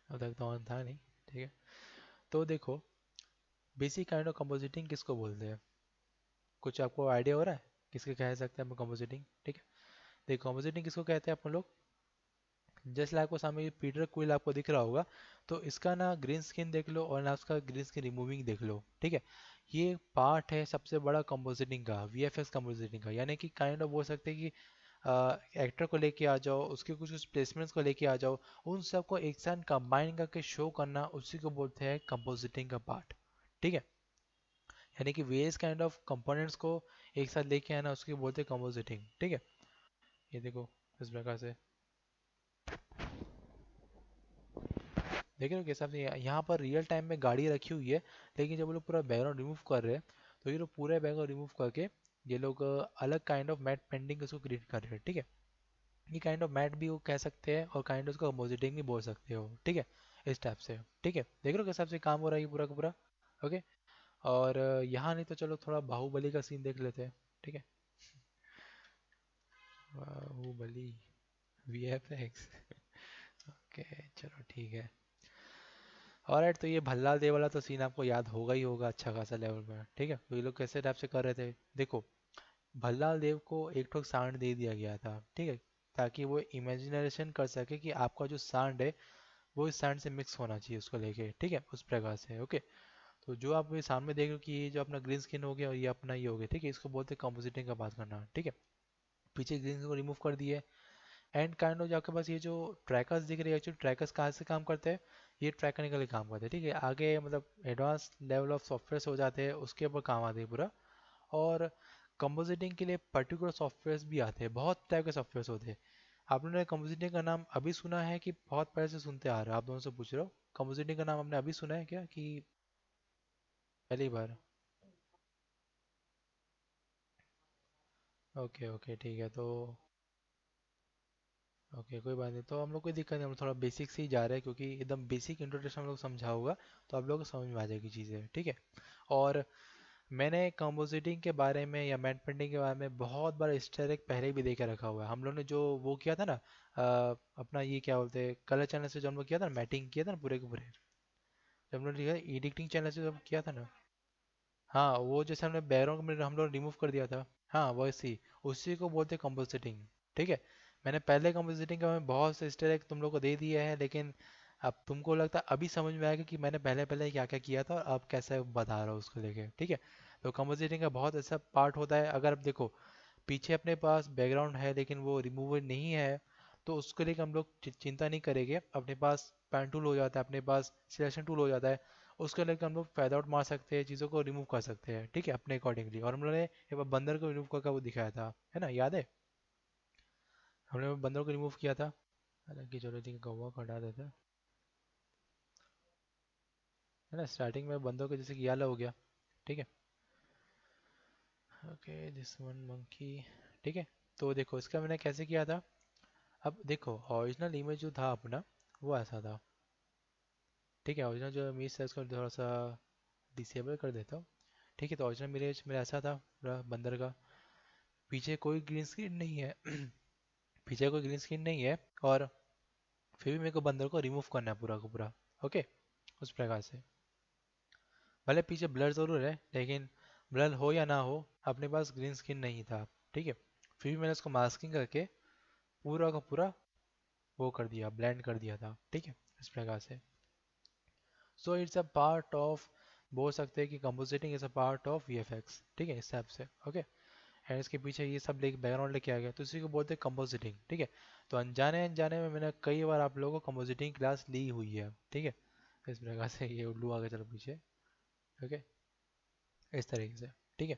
अब तक तो ऑन था नहीं। ठीक है, तो देखो, बेसिक काइंड ऑफ कंपोजिटिंग किसको बोलते हैं? कुछ आपको आइडिया हो रहा है किसके कह सकते हैं हम कंपोजिटिंग? ठीक है, देखो कंपोजिटिंग किसको कहते हैं अपन लोग। जैसे आपको सामने ये पीटर क्विल आपको दिख रहा होगा, तो इसका ना ग्रीन स्क्रीन देख लो और ना उसका ग्रीन स्क्रीन रिमूविंग देख लो। ठीक है, ये पार्ट है सबसे बड़ा कंपोजिटिंग का, वीएफएक्स कंपोजिटिंग का, यानी कि काइंड ऑफ बोल सकते हैं कि एक्टर को लेके आ जाओ, उसके कुछ कुछ प्लेसमेंट्स को लेके आ जाओ, उन सबको एक साथ कंबाइन करके शो करना, उसी को बोलते हैं कंपोजिटिंग का पार्ट। ठीक है, यानी कि वेरियस काइंड ऑफ कंपोनेंट्स को एक साथ लेके आना, उसकी बोलते हैं कंपोजिटिंग। ठीक है, ये देखो इस प्रकार से देख रहे हो कैसे आपने यहाँ पर रियल टाइम में गाड़ी रखी हुई है, लेकिन जब वो लोग पूरा बैकग्राउंड रिमूव कर रहे हैं, तो ये लोग पूरा बैकग्राउंड रिमूव करके ये लोग अलग काइंड ऑफ मैट पेंटिंग उसको क्रिएट कर रहे हैं। ठीक है, ये काइंड ऑफ मैट भी वो कह सकते हैं और काइंड ऑफ उसको कंपोजिटिंग भी बोल सकते हो। ठीक है, इस टाइप से। ठीक है, देख रहे हो किस हिसाब से काम हो रहा है ये पूरा का पूरा। ओके, और यहाँ नहीं तो चलो थोड़ा बाहुबली का सीन देख लेते हैं। ठीक है, बाहुबली वीएफएक्स। ओके, चलो ठीक है। ऑलराइट, तो ये भल्लाल देव वाला तो सीन आपको याद होगा ही होगा अच्छा खासा लेवल में। ठीक है, तो ये लोग कैसे टाइप से कर रहे थे, देखो, भल्लाल देव को एक ठोक सांड दे दिया गया था। ठीक है, ताकि वो इमेजिनेशन कर सके कि आपका जो सांड है वो इस सांड से मिक्स होना चाहिए उसको लेके। ठीक है, उस प्रकार से। ओके, तो जो आप ये सामने देख रहे हो कि ये जो अपना ग्रीन स्किन हो गया और ये अपना ये हो गया, ठीक है, इसको बोलते हैं कंपोजिटिंग का बात करना। ठीक है, पीछे ग्रीन स्किन को रिमूव कर दिए, एंड काइंड ऑफ जो आपके पास ये जो ट्रैकर्स दिख रहे हैं, एक्चुअली ट्रैकर्स कहाँ से काम करते हैं, ये ट्रैक करने के लिए काम करते हैं। ठीक है, आगे मतलब एडवांस लेवल ऑफ सॉफ्टवेयर हो जाते हैं, उसके ऊपर काम आते हैं पूरा। और कंपोजिटिंग के लिए पर्टिकुलर सॉफ्टवेयर्स भी आते हैं, बहुत टाइप के सॉफ्टवेयर्स होते हैं। आपने कंपोजिटिंग का नाम अभी सुना है कि बहुत पहले से सुनते आ रहे हो? आप दोनों से पूछ रहे हो, कंपोजिटिंग का नाम आपने अभी सुना है क्या कि पहली बार? ओके ओके, ठीक है, तो ओके कोई बात नहीं, तो हम लोग कोई दिक्कत नहीं, हम लोग थोड़ा बेसिक से ही जा रहे हैं, क्योंकि एकदम बेसिक इंट्रोडक्शन हम लोग समझा होगा तो आप लोग को समझ में आ जाएगी चीज़ें। ठीक है, और मैंने कंपोजिटिंग के बारे में या मैट पेंटिंग के बारे में बहुत बार इस्टर एग पहले भी देखे रखा हुआ है। हम लोग ने जो वो किया था ना, अपना ये क्या बोलते हैं, कलर चैनल से जो हम लोग किया था ना, मैटिंग किया था ना पूरे के पूरे, जब हम लोग एडिटिंग चैनल से जब किया था ना, हाँ वो जैसे हमने बैकग्राउंड में हम लोग रिमूव कर दिया था, हाँ वैसी, उसी को बोलते हैं कंपोजिटिंग। ठीक है, मैंने पहले कंपोजिटिंग का मैं बहुत से इस्टर एग तुम लोग को दे दिया है, लेकिन अब तुमको लगता है अभी समझ में आएगा कि मैंने पहले पहले क्या क्या किया था और अब कैसे बता रहा हूँ उसको लेके। ठीक है, तो कंपोजिटिंग का बहुत ऐसा पार्ट होता है, अगर आप देखो पीछे अपने पास बैकग्राउंड है लेकिन वो रिमूवर नहीं है, तो उसके लिए हम लोग चिंता नहीं करेंगे, अपने पास पेन टूल हो जाता है, अपने पास सिलेक्शन टूल हो जाता है, उसके लेकर हम लोग फेद आउट मार सकते हैं, चीज़ों को रिमूव कर सकते हैं। ठीक है, अपने अकॉर्डिंगली। और हम लोगों ने एक बार बंदर को रिमूव करके वो दिखाया था, है ना, याद है? हमने वो बंदर को रिमूव किया था। हालांकि चलो ठीक है, कौवा को हटा देते हैं, है ना, स्टार्टिंग में बंदर को जैसे कि याला हो गया। ठीक है, ओके दिस वन मंकी। ठीक है, तो देखो इसका मैंने कैसे किया था। अब देखो ओरिजिनल इमेज जो था अपना, वो ऐसा था। ठीक है, ओरिजिनल जो इमेज है उसको थोड़ा सा डिसेबल कर देता हूँ। ठीक है, तो ओरिजिनल इमेज मेरा ऐसा था पूरा बंदर का, पीछे कोई ग्रीन स्क्रीन नहीं है। पीछे कोई ग्रीन स्क्रीन नहीं है, और फिर भी मेरे को बंदर को रिमूव करना है पूरा का पूरा। ओके, उस प्रकार से। भले पीछे ब्लर ज़रूर है, लेकिन ब्लर हो या ना हो, अपने पास ग्रीन स्क्रीन नहीं था। ठीक है, फिर भी मैंने उसको मास्किंग करके पूरा का पूरा वो कर दिया, ब्लेंड कर दिया था। ठीक है, इस प्रकार से। सो इट्स अ पार्ट ऑफ, बोल सकते हैं कि compositing is a part of VFX. ठीक है, इस हिसाब से। ओके, एंड इसके पीछे ये सब लेके बैकग्राउंड लेके आ गया, तो इसी को बोलते हैं कंपोजिटिंग। ठीक है, तो अनजाने अनजाने में मैंने कई बार आप लोगों को कंपोजिटिंग क्लास ली हुई है। ठीक है, इस प्रकार से। ये उल्लू आगे चलो पीछे। ओके, इस तरीके से। ठीक है,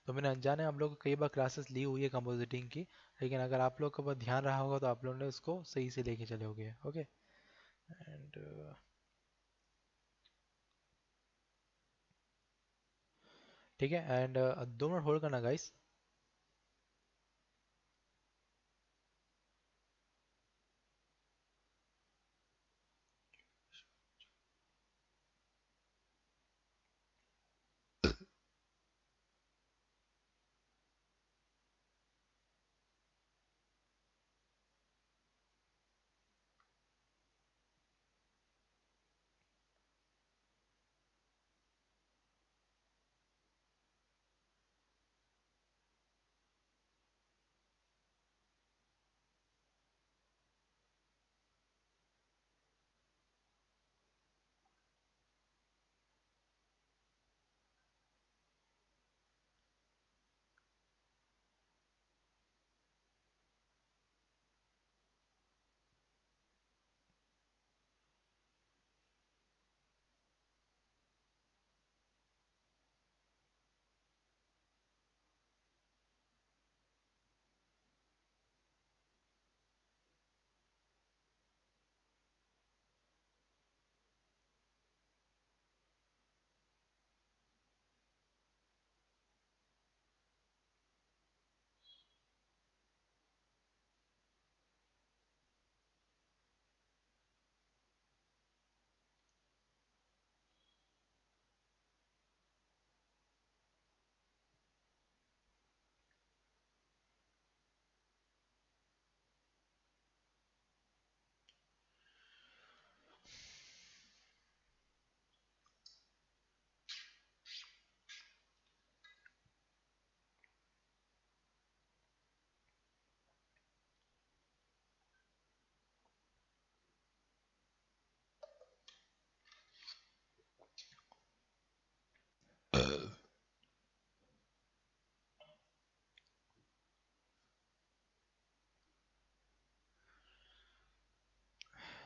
तो मैंने अनजाने आप लोगों को कई बार क्लासेस ली हुई है कंपोजिटिंग की, लेकिन अगर आप लोग को बस ध्यान रहा होगा तो आप लोगों ने उसको सही से लेके चले होगे। ओके, एंड ठीक है, एंड 2 मिनट होल्ड करना guys.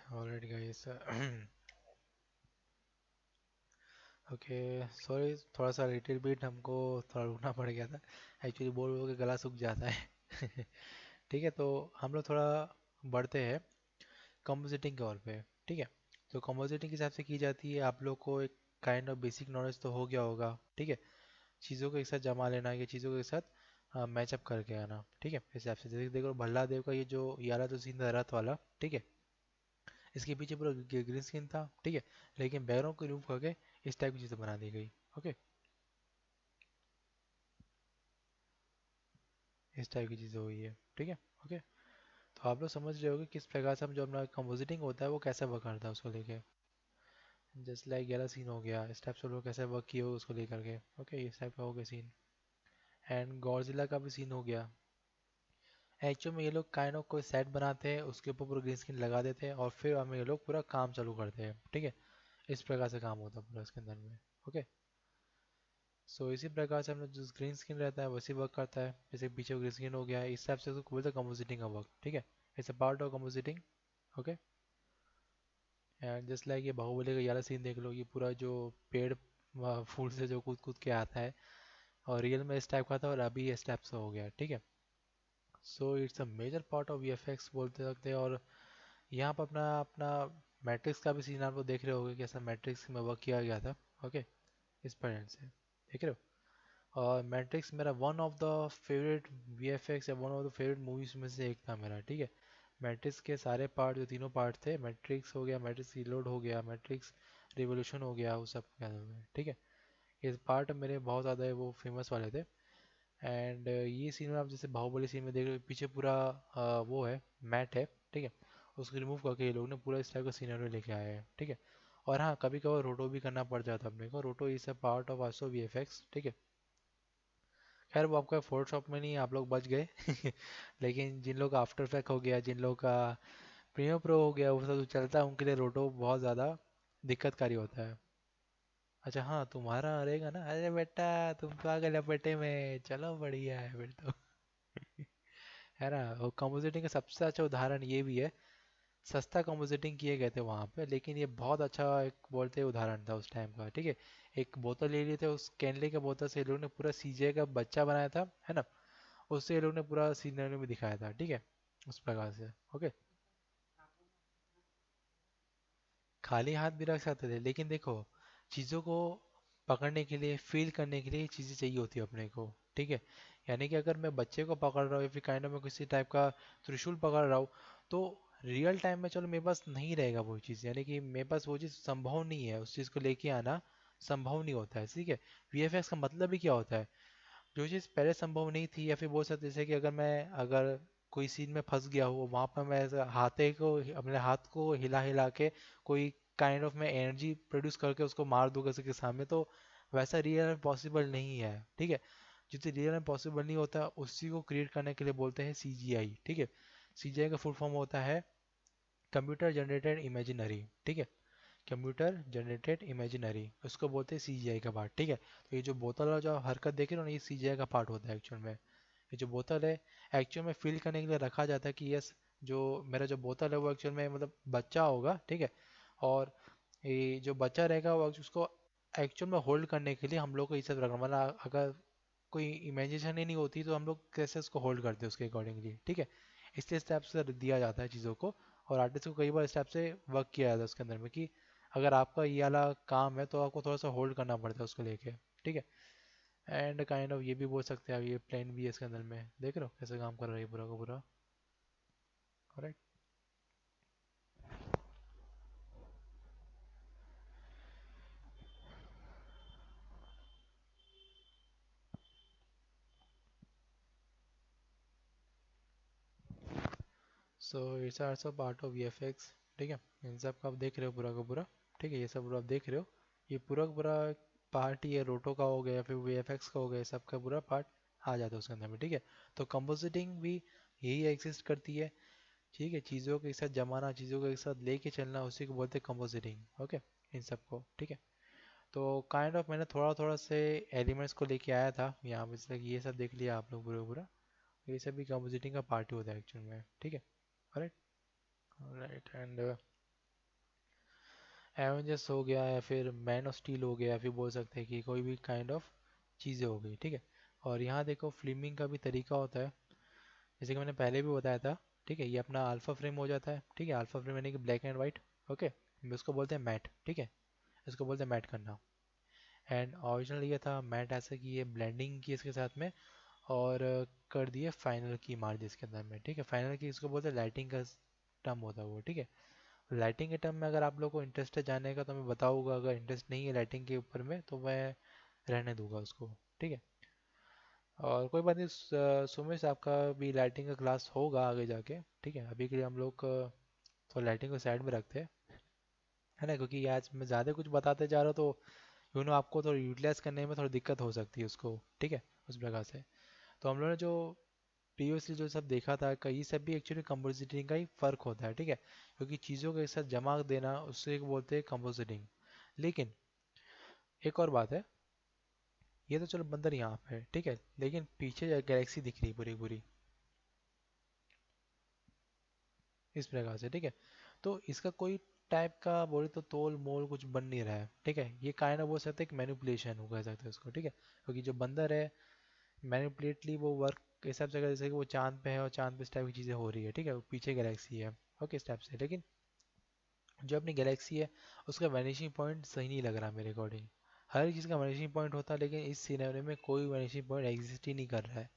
Alright guys. Okay, sorry, थोड़ा सा लिटिल बिट हमको थोड़ा रुकना पड़ गया था। एक्चुअली बोल बोल के गला सूख जाता है। ठीक है, तो हम लोग थोड़ा बढ़ते हैं कंपोजिटिंग की ओर पे। ठीक है, तो कंपोजिटिंग किस हिसाब से की जाती है, आप लोग को एक काइंड ऑफ बेसिक नॉलेज तो हो गया होगा। ठीक है, चीज़ों को एक साथ जमा लेना, ये चीज़ों के साथ मैचअप करके आना। ठीक है, इस हिसाब से जैसे देखो भल्ला देव का ये जो ये वाला जो सीन था रथ वाला, ठीक है, इसके पीछे पूरा ग्रीन स्क्रीन था। ठीक है, लेकिन बैकग्राउंड को रिमूव करके इस टाइप की चीज़ें बना दी गई। ओके, इस टाइप की चीज़ें हुई है। ठीक है। ओके, तो आप लोग समझ रहे हो कि किस प्रकार से हम जो अपना कंपोजिटिंग होता है वो कैसे वर्क करता है उसको लेके। जस्ट लाइक गैला सीन हो गया, इस टाइप से लोग कैसे वर्क किए हो उसको लेकर के। ओके, इस टाइप का हो गया सीन। एंड गॉडजिला का भी सीन हो गया। एक्चुअल में ये लोग काइंड ऑफ कोई सेट बनाते हैं, उसके ऊपर पूरा ग्रीन स्क्रीन लगा देते हैं और फिर हमें ये लोग पूरा काम चालू करते हैं। ठीक है, इस प्रकार से काम होता है पूरा इसके अंदर में। ओके, सो इसी प्रकार से हम लोग जो ग्रीन स्क्रीन रहता है वैसे वर्क करता है, जैसे पीछे ग्रीन स्क्रीन हो गया, इस टाइप से उसको बोलते हैं कंपोजिटिंग का वर्क। ठीक है, it's a part of compositing. Okay, and just like ये बाहुबली का याला सीन देख लो, ये पूरा जो पेड़ फूल से जो कूद कूद के आता है, और रियल में इस टाइप का था और अभी इस टाइप से हो गया। ठीक है, so it's a major part of VFX बोलते सकते हैं। और यहाँ पर अपना अपना मैट्रिक्स का भी सीन आप लोग देख रहे होगे, कैसा मैट्रिक्स में वर्क किया गया था। ओके, इस पॉइंट से देख रहे हो। और मैट्रिक्स मेरा one of the favourite VFX या one of the favourite movies में से एक था मेरा। ठीक है, मैट्रिक्स के सारे पार्ट जो तीनों पार्ट थे, मैट्रिक्स हो गया, मैट्रिक्स रीलोड हो गया, मैट्रिक्स रिवोल्यूशन हो गया, वो सब के अंदर में। ठीक है, ये पार्ट मेरे बहुत ज़्यादा वो फेमस वाले थे। एंड ये सीन में आप जैसे बाहुबली सीन में देख रहे हो, पीछे पूरा वो है, मैट है। ठीक है, उसको रिमूव करके ये लोग ने पूरा इस टाइप का सीनरी लेके आए हैं। ठीक है, और हाँ, कभी कभार रोटो भी करना पड़ जाता है अपने को। रोटो is a part of also VFX. ठीक है, खैर वो आपका फोटोशॉप में नहीं, आप लोग बच गए। लेकिन जिन लोग का आफ्टर इफेक्ट हो गया, जिन लोग का प्रीमियर प्रो हो गया, वो सब जो चलता है उनके लिए रोटो बहुत ज़्यादा दिक्कतकारी होता है। अच्छा हाँ, तुम्हारा रहेगा ना, अरे बेटा तुम तो आ गए लपेटे में, चलो बढ़िया है फिर तो। है ना, और कंपोजिटिंग का सबसे अच्छा उदाहरण ये भी है, सस्ता कंपोजिटिंग किए गए थे वहाँ पे, लेकिन ये बहुत अच्छा एक बोलते उदाहरण था उस टाइम का। ठीक है, एक बोतल ले लिए थे, उस कैनले के बोतल से ये लोग ने पूरा सीजे का बच्चा बनाया था, है ना, उससे ये लोग ने पूरा सीनरी में दिखाया था। ठीक है, उस प्रकार से। ओके, खाली हाथ भी रख सकते थे, लेकिन देखो चीज़ों को पकड़ने के लिए, फील करने के लिए चीज़ें चाहिए होती है अपने को। ठीक है, यानी कि अगर मैं बच्चे को पकड़ रहा हूँ या फिर काइंड ऑफ मैं किसी टाइप का त्रिशूल पकड़ रहा हूँ, तो रियल टाइम में चलो मेरे पास नहीं रहेगा वो चीज़, यानी कि मेरे पास वो चीज़ संभव नहीं है, उस चीज़ को लेके आना संभव नहीं होता है। ठीक है, वीएफएक्स का मतलब भी क्या होता है, जो चीज़ पहले संभव नहीं थी, या फिर बोल सकते जैसे कि अगर कोई सीन में फंस गया हो, वहाँ पर मैं ऐसा हाथे को, अपने हाथ को हिला हिला के कोई काइंड ऑफ मैं एनर्जी प्रोड्यूस करके उसको मार दूँ किसी के सामने, तो वैसा रियल में पॉसिबल नहीं है। ठीक है, जो चीज़ रियल में पॉसिबल नहीं होता उसी को क्रिएट करने के लिए बोलते हैं सीजीआई। ठीक है, सीजीआई का फुल फॉर्म होता है कंप्यूटर जनरेटेड इमेजिनरी। ठीक है, कंप्यूटर जनरेटेड इमेजिनरी, उसको बोलते हैं सीजीआई का पार्ट। ठीक है, तो ये जो बोतल वाला जो हरकत देख रहे हो ना, ये सीजीआई का पार्ट होता है एक्चुअल में। ये जो बोतल है, एक्चुअल में फील करने के लिए रखा जाता है कि यस, जो मेरा जो बोतल है वो एक्चुअल में मतलब बच्चा होगा। ठीक है, और ये जो बच्चा रहेगा वो उसको एक्चुअल में होल्ड करने के लिए हम लोग को ये सब रखना, मतलब अगर कोई इमेजिनेशन ही नहीं होती तो हम लोग कैसे उसको होल्ड करते हैं उसके अकॉर्डिंगली। ठीक है, इसलिए स्टेप से दिया जाता है चीज़ों को, और आर्टिस्ट को कई बार स्टेप से वर्क किया जाता है उसके अंदर में कि अगर आपका ये वाला काम है तो आपको थोड़ा सा होल्ड करना पड़ता है उसको लेके। ठीक है, एंड काइंड ऑफ ये भी बोल सकते हैं आप, ये प्लेन भी है इसके अंदर में, देख रहे हो कैसे काम कर रहा है ये पूरा का पूरा। Right, so it's also part of VFX. ठीक है, इन सब का आप देख रहे हो पूरा का पूरा। ठीक है, ये सब पूरा आप देख रहे हो, ये पूरा का पूरा पार्ट ही है, रोटो का हो गया या फिर वीएफएक्स का हो गया, सब का पूरा पार्ट आ जाता है उसके अंदर में। ठीक है, तो कंपोजिटिंग भी यही एग्जिस्ट करती है। ठीक है, चीज़ों के एक साथ जमाना, चीज़ों के एक साथ लेके चलना, उसी को बोलते हैं कंपोजिटिंग। ओके, इन सबको। ठीक है, तो काइंड ऑफ मैंने थोड़ा थोड़ा से एलिमेंट्स को लेके आया था यहाँ पे, जैसे कि ये सब देख लिया आप लोग पूरा पूरा, ये सब भी कंपोजिटिंग का पार्ट ही होता है एक्चुअल में। ठीक है, राइट, राइट। एंड एवेंजर्स हो गया या फिर मैन ऑफ स्टील हो गया, या फिर बोल सकते हैं कि कोई भी काइंड ऑफ चीज़ें हो गई, ठीक है। और यहाँ देखो फ्लिमिंग का भी तरीका होता है, जैसे कि मैंने पहले भी बताया था, ठीक है। ये अपना अल्फ़ा फ्रेम हो जाता है, ठीक है। अल्फ़ा फ्रेम यानी कि ब्लैक एंड वाइट, ओके। इसको बोलते हैं मैट, ठीक है। इसको बोलते हैं मैट करना। एंड ओरिजिनल ये था मैट, ऐसा कि ये ब्लेंडिंग की इसके साथ में, और कर दिए फाइनल की मार दी इसके अंदर में, ठीक है। फाइनल की इसको बोलते हैं लाइटिंग का टर्म होता है वो, ठीक है। लाइटिंग के टर्म में अगर आप लोग को इंटरेस्ट है जानने का तो मैं बताऊंगा, अगर इंटरेस्ट नहीं है लाइटिंग के ऊपर में तो मैं रहने दूंगा उसको, ठीक है। और कोई बात नहीं, सुमेश आपका भी लाइटिंग का क्लास होगा आगे जाके, ठीक है। अभी के लिए हम लोग तो लाइटिंग को साइड में रखते हैं, है ना, क्योंकि आज मैं ज़्यादा कुछ बताते जा रहा हूँ तो आपको थोड़ा यूटिलाइज करने में थोड़ी दिक्कत हो सकती है उसको, ठीक है। उस प्रकार से तो हम लोगों ने जो प्रीवियसली जो सब देखा था, कई सब भी एक्चुअली कंपोजिटिंग का ही फ़र्क होता है, ठीक है। क्योंकि चीज़ों को एक साथ जमा देना उससे एक बोलते हैं कंपोजिटिंग। लेकिन एक और बात है, ये तो चलो बंदर यहाँ पे है, ठीक है, लेकिन पीछे गैलेक्सी दिख रही है पूरी पूरी, इस प्रकार से, ठीक है। तो इसका कोई टाइप का बोले तो तोल मोल कुछ बन नहीं रहा है, ठीक है। ये काइंड ऑफ बोल सकते हैं एक मैनिपुलेशन हो, कह सकते हैं उसको, ठीक है। क्योंकि जो बंदर है मैनिपुलेटली वो वर्क के हिसाब से जैसे कि वो चांद पे है और चांद पे इस टाइप की चीज़ें हो रही है, ठीक है। वो पीछे गैलेक्सी है, ओके, इस टाइप से। लेकिन जो अपनी गैलेक्सी है उसका वैनिशिंग पॉइंट सही नहीं लग रहा मेरे अकॉर्डिंग। हर चीज़ का वैनिशिंग पॉइंट होता है, लेकिन इस सिनेरियो में कोई वैनिशिंग पॉइंट एग्जिस्ट ही नहीं कर रहा है।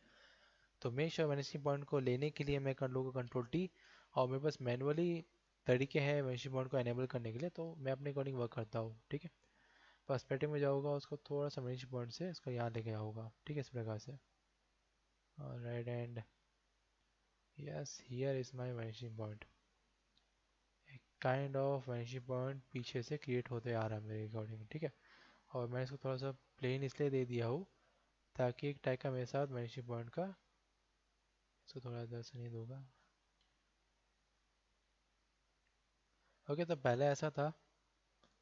तो मेक श्योर वैनिशिंग पॉइंट को लेने के लिए मैं कर लूँगा कंट्रोल टी, और मेरे पास मैनुअली तरीके हैं वैनिशिंग पॉइंट को एनेबल करने के लिए, तो मैं अपने अकॉर्डिंग वर्क करता हूँ, ठीक है। पर्सपेक्टिव में जाऊँगा, उसको थोड़ा सा वैनिशिंग पॉइंट से इसको यहाँ लेके आऊँगा, ठीक है, इस प्रकार से। Right and yes, here is my vanishing point. Kind of vanishing point पीछे से क्रिएट होते आ रहा है मेरे अकॉर्डिंग, ठीक है। और मैं इसको थोड़ा सा प्लेन इसलिए दे दिया हूँ ताकि एक टाइप का मेरे साथ वैनिशिंग पॉइंट का, इसको थोड़ा इधर से नहीं दूंगा। ओके, तो पहले ऐसा था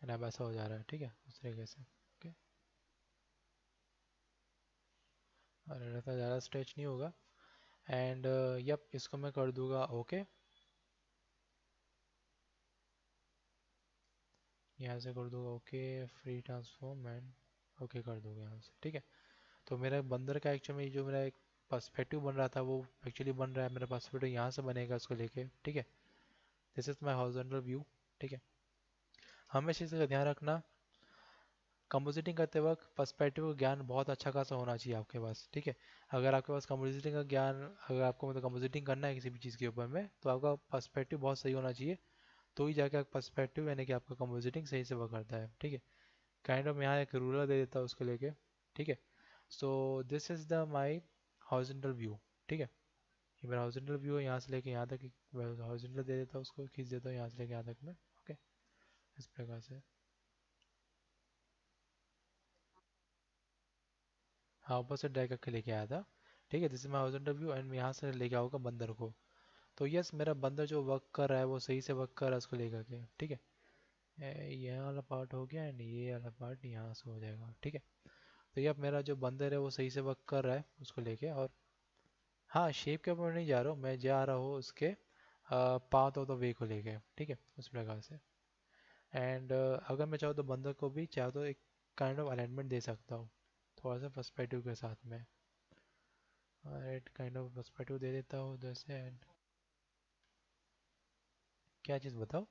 एंड अब ऐसा हो जा रहा है, ठीक है, उस तरीके से, ओके। और रहता ज़्यादा स्ट्रेच नहीं होगा। एंड यप, इसको मैं कर दूंगा ओके। यहाँ से कर दूंगा okay, free transform and okay कर दूंगा यहाँ से, ठीक है। तो मेरा बंदर का एक्चुअली में जो मेरा एक पर्सपेक्टिव बन रहा था वो एक्चुअली बन रहा है, मेरा पर्सपेक्टिव यहाँ से बनेगा उसको लेके, ठीक है। This is my horizontal view, ठीक है। हमेशा इसका ध्यान रखना, कंपोजिटिंग करते वक्त पर्सपेक्टिव का ज्ञान बहुत अच्छा खासा होना चाहिए आपके पास, ठीक है। अगर आपके पास कंपोजिटिंग का ज्ञान, अगर आपको मतलब कंपोजिटिंग करना है किसी भी चीज़ के ऊपर में, तो आपका पर्सपेक्टिव बहुत सही होना चाहिए, तो ही जाके आपका पर्सपेक्टिव यानी कि आपका कंपोजिटिंग सही से वर्क करता है, ठीक है। काइंड ऑफ यहाँ एक रूलर दे देता है उसको लेके, ठीक है। So this is the my horizontal view, ठीक है। ये मेरा हॉरिजॉन्टल व्यू है, यहाँ से लेके यहाँ तक हॉरिजॉन्टल दे देता हूँ, उसको खींच देता हूँ यहाँ से लेके यहाँ तक में, ओके, इस प्रकार से। हाँ, ऊपर से ड्रैग करके लेके आया था, ठीक है। This is my horizontal view and यहाँ से लेके आऊँगा बंदर को। तो यस, मेरा बंदर जो वर्क कर रहा है वो सही से वर्क कर रहा है उसको लेकर के, ठीक है। ये वाला पार्ट हो गया एंड ये वाला पार्ट यहाँ से हो जाएगा, ठीक है। तो ये अब मेरा जो बंदर है वो सही से वर्क कर रहा है उसको लेके। और हाँ, शेप के ऊपर नहीं जा रहा हूँ मैं, जा रहा हूँ उसके पाथ ऑफ द वे को लेके, ठीक है, उस प्रकार से। एंड अगर मैं चाहूँ तो बंदर को भी चाहे तो एक काइंड ऑफ अलाइनमेंट दे सकता हूँ, थोड़ा सा पर्सपेक्टिव के साथ में। राइट, काइंड ऑफ पर्सपेक्टिव दे देता हूँ उधर से। एंड क्या चीज़ बताओ?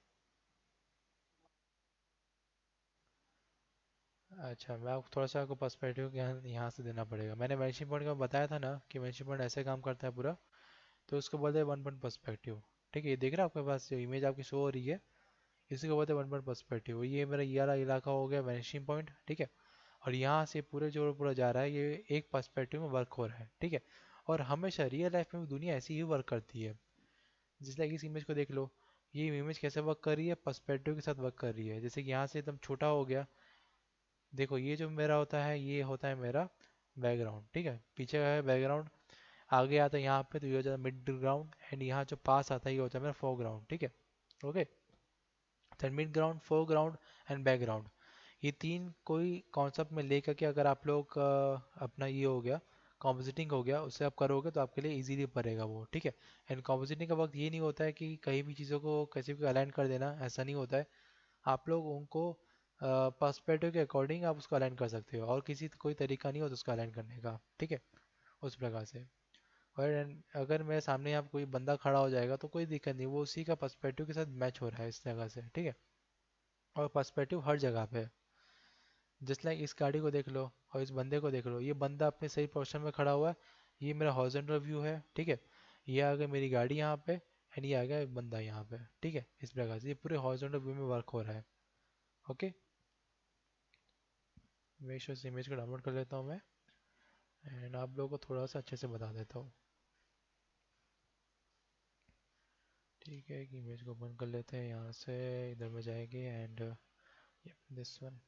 अच्छा, मैं आपको थोड़ा सा आपको पर्सपेक्टिव यहाँ यहाँ से देना पड़ेगा। मैंने वेनिशिंग पॉइंट का बताया था ना कि वेनिशिंग पॉइंट ऐसे काम करता है पूरा, तो उसको बोलते हैं वन पॉइंट पर्सपेक्टिव, ठीक है। ये देख रहे हो आपके पास जो इमेज आपकी शो हो रही है, इसी को बोलते हैं वन पॉइंट पर्सपेक्टिव। ये मेरा ये वाला इलाका हो गया वेनिशिंग पॉइंट, ठीक है। और यहाँ से पूरे जो पूरा जा रहा है ये एक पर्सपेक्टिव में वर्क हो रहा है, ठीक है। और हमेशा रियल लाइफ में भी दुनिया ऐसी ही वर्क करती है। जिस लाइक इस इमेज को देख लो, ये इमेज कैसे वर्क कर रही है, पर्सपेक्टिव के साथ वर्क कर रही है। जैसे कि यहाँ से एकदम छोटा हो गया, देखो ये जो मेरा होता है ये होता है मेरा बैकग्राउंड, ठीक है, पीछे का है बैकग्राउंड। आगे आता है यहाँ पे तो ये हो जाता है मिड ग्राउंड, एंड यहाँ जो पास आता है ये होता है मेरा फोरग्राउंड, ठीक है, ओके। तो mid ground, foreground and background, ये तीन कोई कॉन्सेप्ट में लेकर के अगर आप लोग अपना ये हो गया कॉम्पोजिटिंग हो गया, उससे आप करोगे तो आपके लिए इजीली पड़ेगा वो, ठीक है। एंड कॉम्पोजिटिंग का वक्त ये नहीं होता है कि कहीं भी चीज़ों को कैसे भी अलाइन कर देना, ऐसा नहीं होता है। आप लोग उनको पर्सपेक्टिव के अकॉर्डिंग आप उसको अलाइन कर सकते हो, और किसी कोई तरीका नहीं होता उसको अलाइन करने का, ठीक है। उस प्रकार से। और अगर मेरे सामने आप कोई बंदा खड़ा हो जाएगा तो कोई दिक्कत नहीं, वो उसी का पर्सपेक्टिव के साथ मैच हो रहा है इस जगह से, ठीक है। और पर्सपेक्टिव हर जगह पे है। जस्ट लाइक इस गाड़ी को देख लो और इस बंदे को देख लो, ये बंदा अपने सही पोजीशन में खड़ा हुआ है, ये मेरा हॉरिजॉन्टल व्यू है, ठीक है। ये आ गया मेरी गाड़ी यहाँ पे, एंड ये आ गया एक बंदा यहाँ पे, ठीक है। इस प्रकार से ये पूरे हॉरिजॉन्टल व्यू में वर्क हो रहा है। ओके, मैं इस इमेज को डाउनलोड कर लेता हूँ मैं, एंड आप लोगों को थोड़ा सा अच्छे से बता देता हूँ। ठीक है, एक इमेज को ओपन कर लेते हैं यहाँ से, इधर में जाएंगे एंड दिस वन।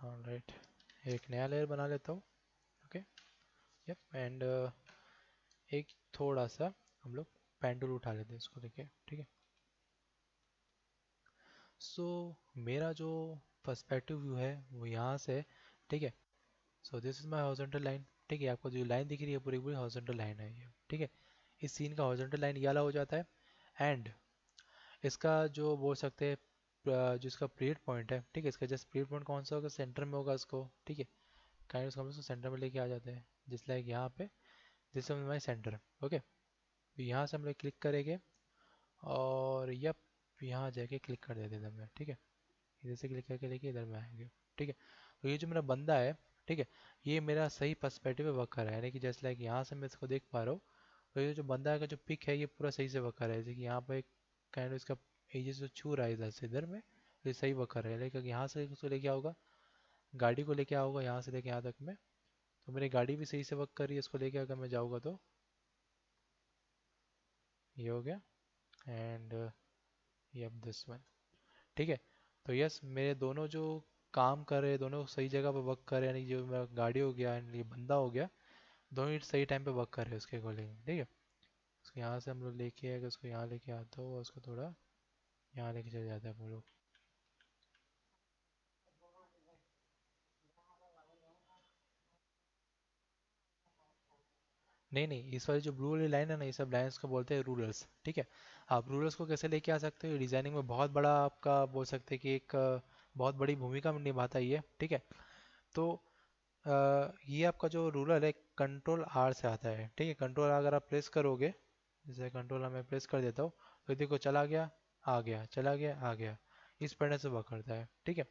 ऑलराइट, एक नया लेयर बना लेता हूँ। ओके, यप, एंड एक थोड़ा सा हम लोग पेंडुल उठा लेते हैं इसको लेके, ठीक है। सो मेरा जो पर्सपेक्टिव व्यू है वो यहाँ से, ठीक है। So this is my horizontal line, ठीक है। आपको जो लाइन दिख रही है पूरी पूरी हॉरिजॉन्टल लाइन है ये, ठीक है। इस सीन का हॉरिजॉन्टल लाइन ये वाला हो जाता है, एंड इसका जो बोल सकते हैं जो इसका पीरियड पॉइंट है, ठीक है, इसका जस्ट पीरियड पॉइंट कौन सा होगा, सेंटर में होगा इसको, ठीक है। काइंड उसको हम इसको सेंटर में लेके आ जाते हैं, जिस लाइक यहाँ पे this is my centre. Okay, यहाँ से हम लोग क्लिक करेंगे और यप यहाँ जाके क्लिक कर देते हैं, ठीक है। इधर से क्लिक करके लेके इधर में आएंगे, ठीक है। तो ये जो मेरा बंदा है, ठीक है, ये मेरा सही पर्सपेक्टिव पे वर्क कर रहा है, यानी कि जैसे लाइक यहाँ से मैं इसको देख पा रहा हूँ। तो ये जो बंदा का जो पिक है ये पूरा सही से वर्क कर रहा है, जैसे कि यहाँ पे एक काइंड इसका एजेस जो छू रहा है इधर से इधर में, तो ये सही वर्क कर रहा है। लेकिन यहाँ से उसको लेके आओगा, गाड़ी को लेके आओगा यहाँ से लेके यहाँ तक में, तो मेरी गाड़ी भी सही से वर्क कर रही है। इसको लेके अगर मैं जाऊँगा तो ये हो गया, एंड ये अब दिस वन, ठीक है। तो यस, मेरे दोनों जो काम कर रहे हैं दोनों सही जगह पर वर्क कर रहे हैं, यानी जो मेरा गाड़ी हो गया एंड ये बंदा हो गया, दोनों ही सही टाइम पे वर्क कर रहे हैं उसके अकॉर्डिंग, ठीक है। उसको यहाँ से हम लोग लेके आए, उसको यहाँ लेके आता हो और उसको थोड़ा यहाँ लेके चले जाते हैं हम लोग। नहीं नहीं, इस वाली जो ब्लू वाली लाइन है ना, ये सब लाइन्स को बोलते हैं रूलर्स, ठीक है। आप रूलर्स को कैसे लेके आ सकते हो, डिजाइनिंग में बहुत बड़ा आपका बोल सकते हैं कि एक बहुत बड़ी भूमिका निभाता है ये, ठीक है। तो ये आपका जो रूलर है कंट्रोल आर से आता है, ठीक है। कंट्रोल अगर आप प्रेस करोगे, जैसे कंट्रोल मैं प्रेस कर देता हूँ, तो देखो चला गया, आ गया, चला गया, आ गया, इस पैटर्न से वर्क करता है, ठीक है।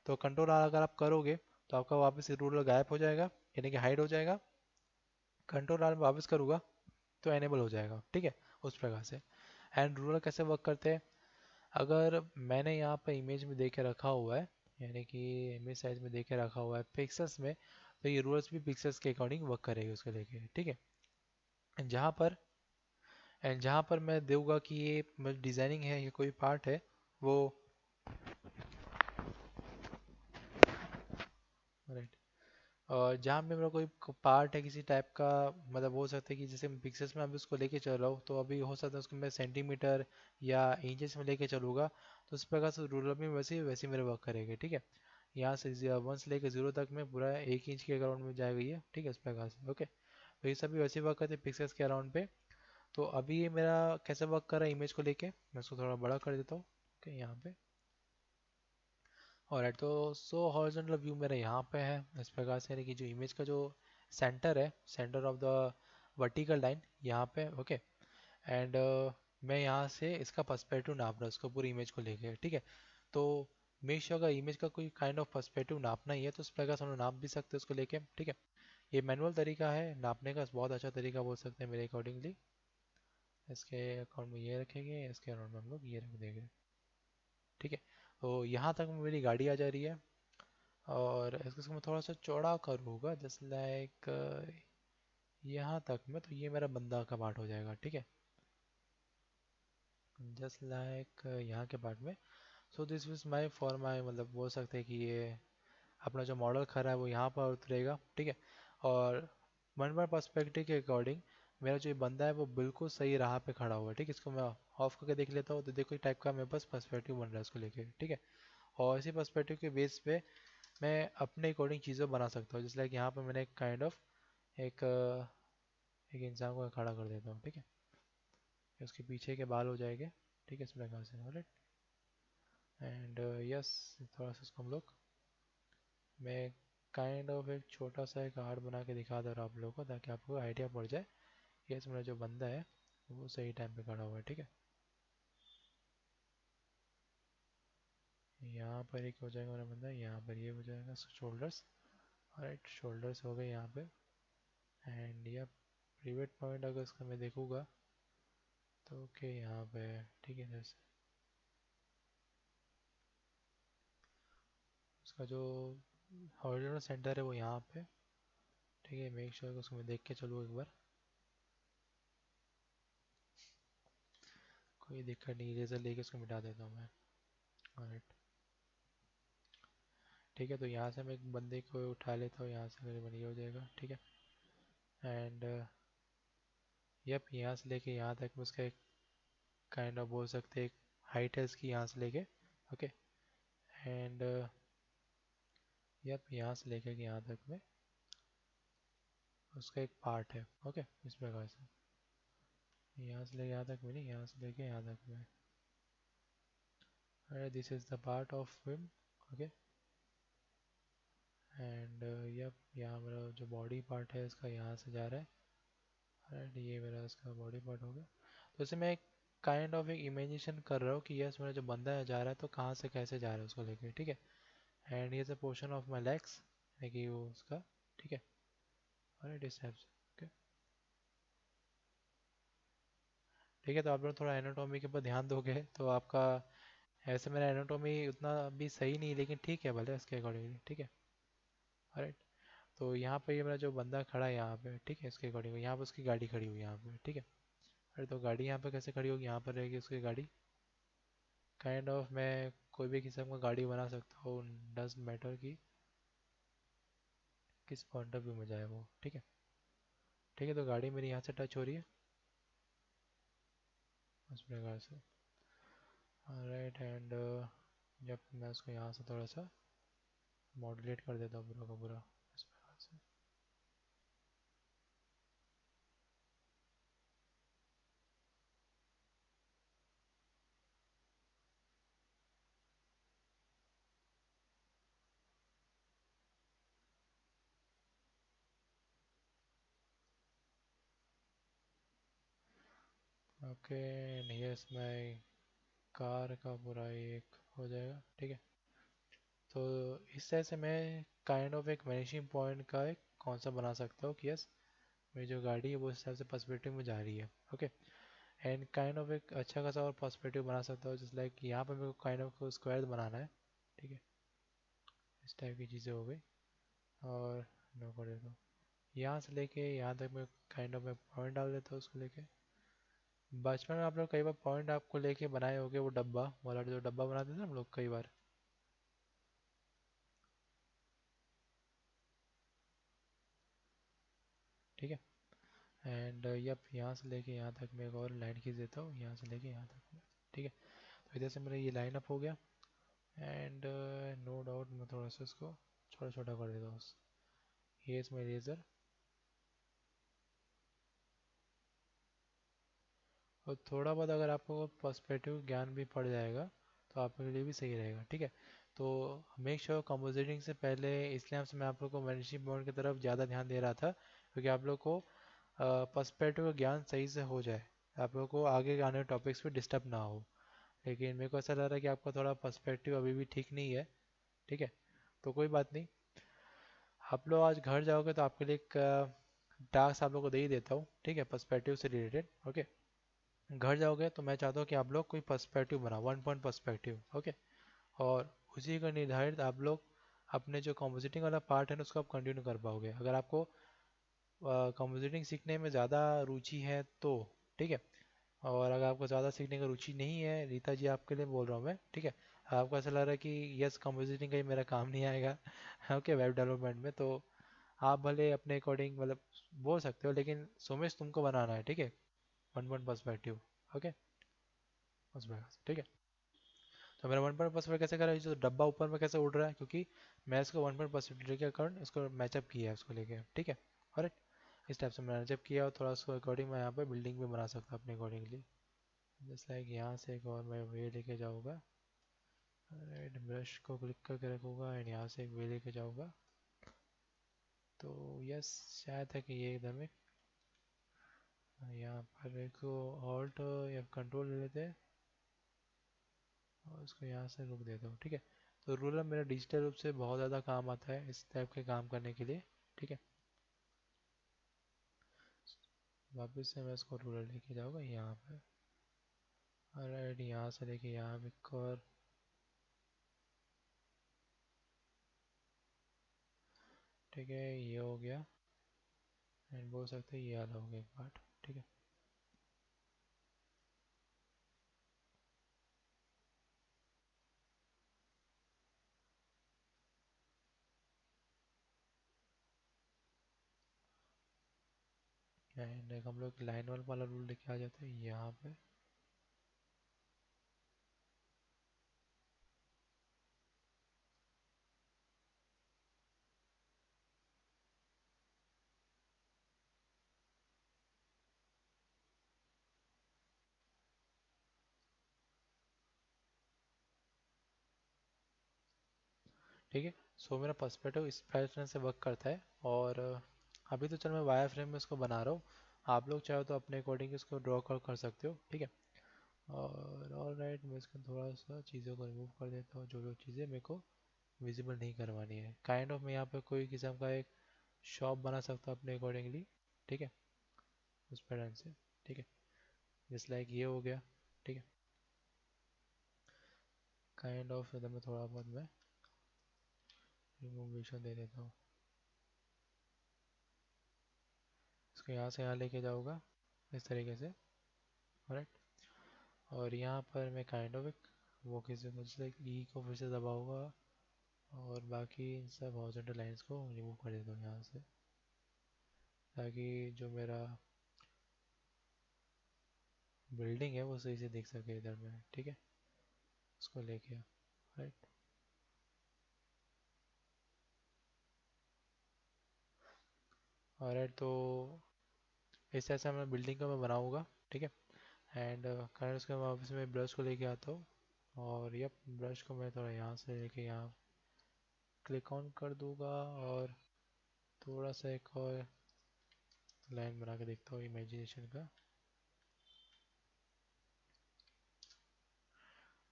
तो कंट्रोल आर अगर आप करोगे तो आपका वापस रूलर गायब हो जाएगा, यानी कि हाइड हो जाएगा। कंट्रोल आर वापस करूँगा तो एनेबल हो जाएगा, ठीक है। उस प्रकार से हैंड रूलर कैसे वर्क करते हैं, अगर मैंने यहाँ पे इमेज में दे के रखा हुआ है, यानी कि इमेज साइज में दे के रखा हुआ है पिक्सेल्स में, तो ये रूलर्स भी पिक्सेल्स के अकॉर्डिंग वर्क करेगी उसको लेके, ठीक है। एंड जहाँ पर मैं दूंगा कि ये डिज़ाइनिंग है, ये कोई पार्ट है, वो राइट, और जहाँ पे मेरा कोई पार्ट है किसी टाइप का, मतलब हो सकता है कि जैसे पिक्सेल्स में अभी उसको लेके चल रहा हूँ, तो अभी हो सकता है उसको मैं सेंटीमीटर या इंचेस में लेके चलूँगा, तो उस प्रकार से रूलर में वैसे वैसे मेरे वर्क करेगा, ठीक है। यहाँ से 1 से लेकर 0 तक में पूरा 1 इंच के अराउंड में जाएगा ये, ठीक है, इस प्रकार से। ओके, तो ये सभी वैसे वर्क करते हैं पिक्सेल्स के अराउंड पे। तो अभी ये मेरा कैसे वर्क कर रहा है इमेज को लेके, मैं उसको थोड़ा बड़ा कर देता हूँ, ओके, यहाँ पे। ऑलराइट, तो सो हॉरिजॉन्टल व्यू मेरा यहाँ पे है इस प्रकार से, यानी कि जो इमेज का जो सेंटर है, centre of the vertical line यहाँ पे, ओके। एंड मैं यहाँ से इसका पर्सपेक्टिव नाप रहा हूँ उसको पूरी इमेज को लेके, ठीक है। तो मेक श्योर अगर इमेज का कोई काइंड ऑफ पर्सपेक्टिव नापना ही है तो उस प्रकार से हम लोग नाप भी सकते हैं उसको लेके, ठीक है। ये मैनुअल तरीका है नापने का, बहुत अच्छा तरीका बोल सकते हैं मेरे अकॉर्डिंगली। इसके अकाउंट में ये रखेंगे, इसके अकाउंट में हम लोग ये रख देंगे, ठीक है। तो यहाँ तक मेरी गाड़ी आ जा रही है, और इसको मैं थोड़ा सा चौड़ा करूँगा, जस्ट लाइक यहाँ तक में, तो ये मेरा बंदा का पार्ट हो जाएगा, ठीक है। जस्ट लाइक यहाँ के पार्ट में। So this is my for my, मतलब बोल सकते हैं कि ये अपना जो मॉडल खड़ा है वो यहाँ पर उतरेगा, ठीक है। और वन बार पर्सपेक्टिव के अकॉर्डिंग मेरा जो ये बंदा है वो बिल्कुल सही राह पे खड़ा हुआ है, ठीक है। इसको मैं ऑफ करके देख लेता हूँ, तो देखो एक टाइप का मेरे पास पर्सपेक्टिव बन रहा है इसको लेके, ठीक है। और इसी पर्सपेक्टिव के बेस पे मैं अपने अकॉर्डिंग चीज़ें बना सकता हूँ, जैसे लाइक यहाँ पे मैंने एक काइंड ऑफ एक एक इंसान को खड़ा कर देता हूँ, ठीक है। उसके पीछे के बाल हो जाएंगे, ठीक है, इस प्रकार से, ऑलराइट। एंड यस, थोड़ा सा इसको हम लोग, मैं काइंड ऑफ एक छोटा सा एक आर्ट बना के दिखा दे रहा हूँ आप लोगों को, ताकि आपको आइडिया पड़ जाए। यस, मेरा जो बंदा है वो सही टाइम पे खड़ा हुआ है, ठीक है। यहाँ पर एक हो जाएगा मेरा बंदा, यहाँ पर ये हो जाएगा शोल्डर्स, राइट, शोल्डर्स हो गए यहाँ पे। एंड ये प्रीवेट पॉइंट अगर इसका मैं देखूँगा तो ओके यहाँ पे है, ठीक है। जैसे उसका जो हॉरिजॉन्टल सेंटर है वो यहाँ पे, ठीक है। मेक श्योर उसको मैं देख के चलूँ एक बार, कोई दिक्कत नहीं, इरेजर लेके उसको मिटा देता हूँ मैं, ऑलराइट। ठीक है, तो यहाँ से मैं एक बंदे को उठा लेता हूँ, यहाँ से करीबन ये हो जाएगा, ठीक है। एंड यप, यहाँ से लेके यहाँ तक मैं उसका एक काइंड ऑफ बोल सकते हैं एक हाइट है इसकी, यहाँ से लेके, ओके। एंड यप, यहाँ से लेके यहाँ तक में उसका एक पार्ट है, ओके, इस प्रकार से। यहाँ से लेके यहाँ तक में नहीं, यहाँ से लेके यहाँ तक में, this is the part of him, okay. And yup, यहाँ मेरा जो बॉडी पार्ट है इसका यहाँ से जा रहा है, राइट, ये मेरा इसका बॉडी पार्ट हो गया। तो इसे मैं एक काइंड ऑफ एक इमेजिनेशन कर रहा हूँ कि यस, मेरा जो बंदा है जा रहा है तो कहाँ से कैसे जा रहा है उसको लेके, ठीक है। एंड ये अ पोर्शन ऑफ माई लेग्स, कि वो उसका, ठीक है, राइट, इस टाइप से, ओके। ठीक है, तो आप लोग थोड़ा एनाटॉमी के ऊपर ध्यान दोगे तो आपका, ऐसे मेरा एनाटॉमी उतना भी सही नहीं, लेकिन ठीक है भले इसके अकॉर्डिंगली, ठीक है, राइट। तो यहाँ पे ये मेरा जो बंदा खड़ा है यहाँ पे, ठीक है, इसके अकॉर्डिंग यहाँ पे उसकी गाड़ी खड़ी हुई है यहाँ पे, ठीक है। अरे तो गाड़ी यहाँ पे कैसे खड़ी होगी, यहाँ पर रहेगी उसकी गाड़ी, काइंड ऑफ मैं कोई भी किस्म का गाड़ी बना सकता हूँ, डज मैटर कि किस पॉइंट ऑफ व्यू में जाए वो, ठीक है। ठीक है, तो गाड़ी मेरी यहाँ से टच हो रही है उस प्रकार से, राइट। एंड जब मैं उसको यहाँ से थोड़ा सा मॉड्यूलेट कर देता हूँ पूरा का पूरा, इस प्रकार से। ओके, नियर्स माई कार का पूरा एक हो जाएगा, ठीक है। तो इस तरह से मैं काइंड ऑफ एक वैनिशिंग पॉइंट का एक कॉन्सेप्ट बना सकता हूँ कि यस, मेरी जो गाड़ी है वो इस हिसाब से पर्सपेक्टिव में जा रही है, ओके। एंड काइंड ऑफ एक अच्छा खासा और पर्सपेक्टिव बना सकता हूँ, जैसे लाइक यहाँ पे मेरे को काइंड ऑफ स्क्वायर बनाना है, ठीक है। इस टाइप की चीज़ें हो गई। और नो कर देता हूँ, यहाँ से लेके यहाँ तक मैं काइंड ऑफ मैं पॉइंट डाल देता हूँ उसको लेके। बचपन में आप लोग कई बार पॉइंट आपको लेके बनाए होगे, वो डब्बा वाला जो डब्बा बनाते थे ना हम लोग कई बार, ठीक है। एंड यप, यहाँ से लेके यहाँ तक मैं एक और लाइन खींच देता हूँ, यहाँ से लेके यहाँ तक में, ठीक है। तो इधर से मेरा ये लाइन अप हो गया। एंड नो डाउट मैं थोड़ा सा इसको छोटा छोटा कर देता हूँ, ये इसमें इरेजर। और थोड़ा बहुत अगर आपको पर्सपेक्टिव ज्ञान भी पड़ जाएगा तो आपके लिए भी सही रहेगा, ठीक है। तो मेक श्योर कंपोजिटिंग से पहले, इसलिए आपसे मैं आप लोग को मैनेजमेंट बोर्ड की तरफ ज़्यादा ध्यान दे रहा था, क्योंकि आप लोग को पर्सपेक्टिव का ज्ञान सही से हो जाए, आप लोग को आगे आने वाले टॉपिक्स पे डिस्टर्ब ना हो। लेकिन मेरे को ऐसा लग रहा है कि आपका थोड़ा पर्सपेक्टिव अभी भी ठीक नहीं है, ठीक है। तो कोई बात नहीं, आप लोग आज घर जाओगे तो आपके लिए एक टास्क आप लोग को दे ही देता हूँ, ठीक है, पर्सपेक्टिव से रिलेटेड, ओके। घर जाओगे तो मैं चाहता हूँ कि आप लोग कोई पर्सपेक्टिव बनाओ, वन पॉइंट पर्सपेक्टिव, ओके। और उसी का निर्धारित आप लोग अपने जो कंपोजिटिंग वाला पार्ट है ना उसको आप कंटिन्यू कर पाओगे, अगर आपको कंपोजिटिंग सीखने में ज़्यादा रुचि है तो, ठीक है। और अगर आपको ज़्यादा सीखने का रुचि नहीं है, रीता जी आपके लिए बोल रहा हूँ मैं, ठीक है, आपको ऐसा लग रहा है कि यस कंपोजिटिंग का ही मेरा काम नहीं आएगा ओके, वेब डेवलपमेंट में, तो आप भले अपने अकॉर्डिंग मतलब बोल सकते हो, लेकिन सुमेश तुमको बनाना है, ठीक है, वन पॉइंट पर्सपेक्टिव, ओके, उस प्रकार से, ठीक है। तो मेरा वन पॉइंट पर्सपेक्टिव कैसे करा, जो डब्बा ऊपर में कैसे उड़ रहा है, क्योंकि मैं इसको वन पॉइंट पर्सपेक्टिव के कारण इसको मैचअप किया है उसको लेके, ठीक है, करेक्ट। इस टाइप से मैंने जब किया थोड़ा उसको अकॉर्डिंग मैं यहाँ पे बिल्डिंग भी बना सकता हूँ अपने अकॉर्डिंगली। जस्ट लाइक यहाँ से एक और मैं वे लेके जाऊँगा। राइट, ब्रश को क्लिक करके रखूँगा एंड यहाँ से एक वे लेके जाऊँगा। तो यस, शायद है कि ये एकदम एक यहाँ पर एक ऑल्ट या कंट्रोल ले लेते हैं और उसको यहाँ से रुक देता हूँ, ठीक है। तो रूलर मेरा डिजिटल रूप से बहुत ज़्यादा काम आता है इस टाइप के काम करने के लिए, ठीक है। वापस से मैं इसको रूलर लेके जाऊँगा यहाँ पे। राइट, यहाँ से लेके यहाँ पे एक और, ठीक है, ये हो गया। एंड बोल सकते हैं ये वाला हो गया एक पार्ट, ठीक है। एंड हम लोग लाइन वाला रूल लेके आ जाते हैं यहाँ पे। ठीक है, सो मेरा पर्सपेक्टिव इस पैटर्न से वर्क करता है। और अभी तो चल मैं वायर फ्रेम में इसको बना रहा हूँ। आप लोग चाहो तो अपने अकॉर्डिंग इसको ड्रॉ कर सकते हो, ठीक है। और ऑल राइट, मैं इसको थोड़ा सा चीज़ों को रिमूव कर देता हूँ जो जो चीज़ें मेरे को विजिबल नहीं करवानी है। काइंड ऑफ मैं यहाँ पे कोई किस्म का एक शॉप बना सकता हूँ अपने अकॉर्डिंगली, ठीक है, उस पैटर्न से, ठीक है। जस्ट लाइक ये हो गया, ठीक है। काइंड ऑफ इधर में थोड़ा बहुत मैं रिमूवेशन दे देता हूँ। इसको यहाँ से यहाँ लेके जाऊँगा इस तरीके से, राइट। और यहाँ पर मैं काइंड ऑफ एक वो किसी को जैसे ई को फिर से दबाऊंगा और बाकी इन सब हॉरिजॉन्टल लाइंस को रिमूव कर देता हूँ यहाँ से, ताकि जो मेरा बिल्डिंग है वो सही से दिख सके इधर में, ठीक है। उसको लेके, राइट। और राइट, तो इस तरह से मैं बिल्डिंग को मैं बनाऊँगा, ठीक है। एंड करंट उसके वापस में ब्रश को लेके आता हूँ और यप, ब्रश को मैं थोड़ा यहाँ से लेके यहाँ क्लिक ऑन कर दूंगा और थोड़ा सा एक और लाइन बना के देखता हूँ इमेजिनेशन का।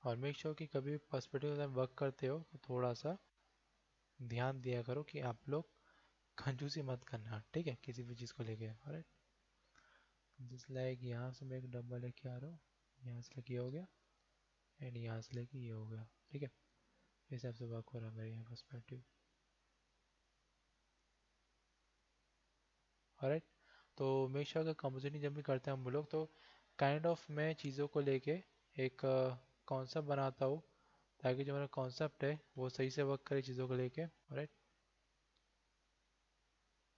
और मेक श्योर कि कभी भी पर्सपेक्टिव में वर्क करते हो तो थोड़ा सा ध्यान दिया करो कि आप लोग कंजूसी मत करना, ठीक है, किसी भी चीज़ को लेके, ऑलराइट। जिस लाइक यहाँ से मैं एक डब्बा लेके आ रहा हूँ, यहाँ से लेके ये हो गया एंड यहाँ से लेके ये हो गया, ठीक है। इस हिसाब से वर्क हो रहा है मेरे यहाँ पर्सपेक्टिव, ऑलराइट। तो मेक श्योर कि कंपोजिटिंग जब भी करते हैं हम लोग तो काइंड ऑफ मैं चीज़ों को लेके एक कॉन्सेप्ट बनाता हूँ, ताकि जो मेरा कॉन्सेप्ट है वो सही से वर्क करे चीज़ों को लेके, ऑलराइट।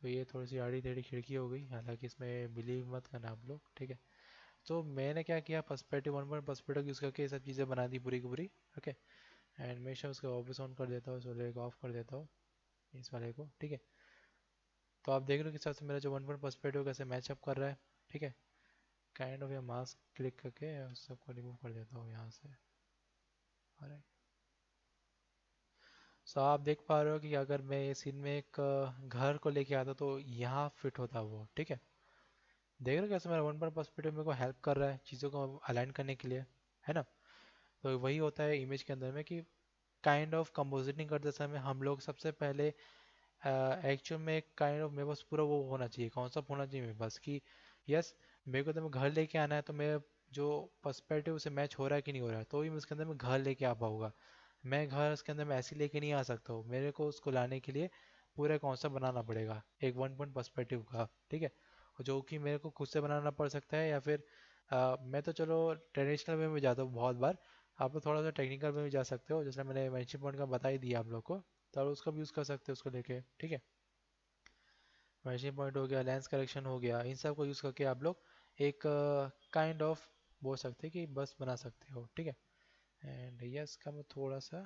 तो ये थोड़ी सी आड़ी टेढ़ी खिड़की हो गई, हालांकि इसमें बिलीव मत करना आप लोग, ठीक है। तो मैंने क्या किया, पर्सपेक्टिव 1 पर्सपेक्टिव यूज़ करके ये सब चीज़ें बना दी पूरी की पूरी, ओके। एंड मैं उसको वापस ऑन कर देता हूँ, सोलर को ऑफ कर देता हूँ, इस वाले को, ठीक है। तो आप देख रहे हो कि हिसाब से मेरा जो 1 पर्सपेक्टिव कैसे मैचअप कर रहा है, ठीक है। काइंड ऑफ ये मास्क क्लिक करके उस सबको रिमूव कर देता हूँ यहाँ से, ऑलराइट। सो आप देख पा रहे हो कि अगर मैं ये सीन में एक घर को लेके आता तो यहाँ फिट होता वो, ठीक है। देख रहे हो कैसे मेरा 1 पर्सपेक्टिव मेरे को हेल्प कर रहा है चीज़ों को अलाइन करने के लिए, है ना। तो वही होता है इमेज के अंदर में कि काइंड ऑफ कंपोजिटिंग करते समय हम लोग सबसे पहले एक्चुअल में एक काइंड ऑफ मेरे पास पूरा वो होना चाहिए, कॉन्सेप्ट होना चाहिए मेरे पास कि यस, मेरे को तो मैं घर लेके आना है, तो मेरे जो पर्सपेक्टिव से मैच हो रहा है कि नहीं हो रहा है, तो ही मैं उसके अंदर में घर लेके आ पाऊंगा। मैं घर उसके अंदर में ऐसे लेके नहीं आ सकता हूँ, मेरे को उसको लाने के लिए पूरा कॉन्सेप्ट बनाना पड़ेगा एक 1 पर्सपेक्टिव का, ठीक है। और जो कि मेरे को खुद से बनाना पड़ सकता है या फिर मैं तो चलो ट्रेडिशनल वे में जाता हूँ बहुत बार। आप लोग थोड़ा सा टेक्निकल में भी जा सकते हो, जैसे मैंने वेंची पॉइंट का बता ही दिया आप लोग को, तो उसका भी यूज़ कर सकते हो उसको लेके, ठीक है। मैचिंग पॉइंट हो गया, लेंस करेक्शन हो गया, इन सब को यूज़ करके आप लोग एक काइंड ऑफ बोल सकते हैं कि बस बना सकते हो, ठीक है। एंड यस का मैं थोड़ा सा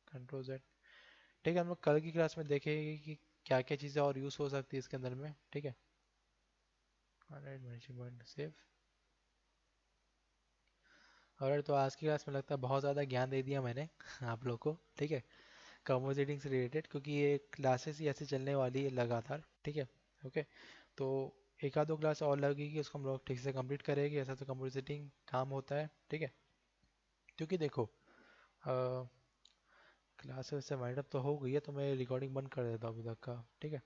कंट्रोल जेड, ठीक है। हम लोग कल की क्लास में देखेंगे कि क्या क्या चीज़ें और यूज़ हो सकती है इसके अंदर में, ठीक है। Alright management save. और तो आज की क्लास में लगता है बहुत ज़्यादा ज्ञान दे दिया मैंने आप लोग को, ठीक है, कंपोजिटिंग से रिलेटेड, क्योंकि ये क्लासेस ही ऐसे चलने वाली है लगातार, ठीक है। ओके, तो एक आध दो क्लास और लगेगी, उसको हम लोग ठीक से कंप्लीट करेंगे, ऐसा तो कंपोजिटिंग काम होता है, ठीक है। क्योंकि देखो क्लास से वाइंड अप तो हो गई है, तो मैं रिकॉर्डिंग बंद कर देता हूँ अभी तक का, ठीक है।